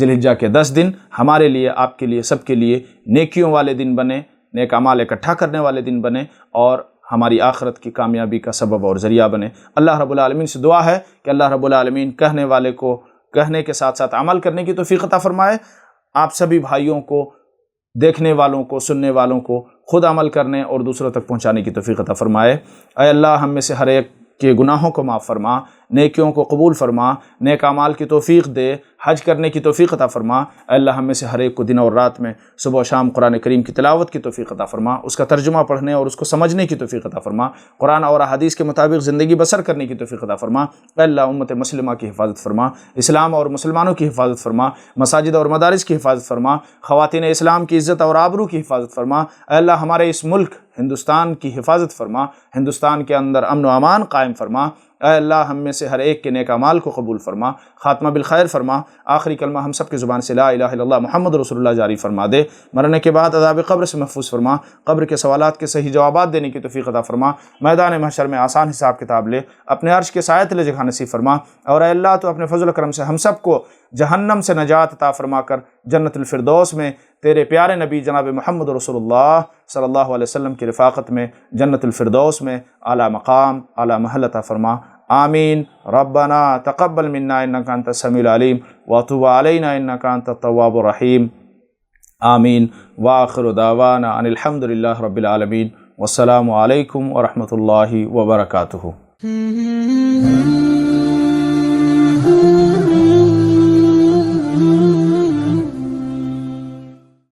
الحجہ کے 10 دن ہمارے لیے، آپ کے لیے، سب کے لیے نیکیوں والے دن بنے، نیک اعمال اکٹھا کرنے والے دن بنے، اور ہماری آخرت کی کامیابی کا سبب اور ذریعہ بنے۔ اللہ رب العالمین سے دعا ہے کہ اللہ رب العالمین کہنے والے کو کہنے کے ساتھ ساتھ عمل کرنے کی توفیق عطا فرمائے، آپ سبھی بھائیوں کو، دیکھنے والوں کو، سننے والوں کو خود عمل کرنے اور دوسروں تک پہنچانے کی توفیق عطا فرمائے۔ اے اللہ، ہم میں سے ہر ایک کے گناہوں کو معاف فرما، نیکیوں کو قبول فرما، نیک اعمال کی توفیق دے، حج کرنے کی توفیق عطا فرما۔ اے اللہ، ہم میں سے ہر ایک کو دن اور رات میں صبح و شام قرآن کریم کی تلاوت کی توفیق عطا فرما، اس کا ترجمہ پڑھنے اور اس کو سمجھنے کی توفیق عطا فرما، قرآن اور احادیث کے مطابق زندگی بسر کرنے کی توفیق عطا فرما۔ اے اللہ، امت مسلمہ کی حفاظت فرما، اسلام اور مسلمانوں کی حفاظت فرما، مساجد اور مدارس کی حفاظت فرما، خواتین اسلام کی عزت اور آبرو کی حفاظت فرما۔ اے اللہ، ہمارے اس ملک ہندوستان کی حفاظت فرما، ہندوستان کے اندر امن و امان قائم فرما۔ اے اللہ، ہم میں سے ہر ایک کے نیک اعمال کو قبول فرما، خاتمہ بالخیر فرما، آخری کلمہ ہم سب کی زبان سے لا الہ الا اللہ محمد رسول اللہ جاری فرما دے، مرنے کے بعد عذاب قبر سے محفوظ فرما، قبر کے سوالات کے صحیح جوابات دینے کی توفیق عطا فرما، میدان محشر میں آسان حساب کتاب لے، اپنے عرش کے سائے تلے جگہ نصیب فرما، اور اے اللہ، تو اپنے فضل و کرم سے ہم سب کو جہنم سے نجات عطا فرما کر جنت الفردوس میں تیرے پیارے نبی جناب محمد رسول اللہ صلی اللہ علیہ وسلم کی رفاقت میں جنت الفردوس میں اعلیٰ مقام، اعلیٰ محل عطا فرما۔ آمین۔ ربنا تقبل منا انک انت السمیع العلیم وتب علینا انک انت التواب الرحیم۔ آمین۔ وآخر دعوانا ان الحمد للہ رب العالمین، والسلام علیکم ورحمۃ اللہ وبرکاتہ۔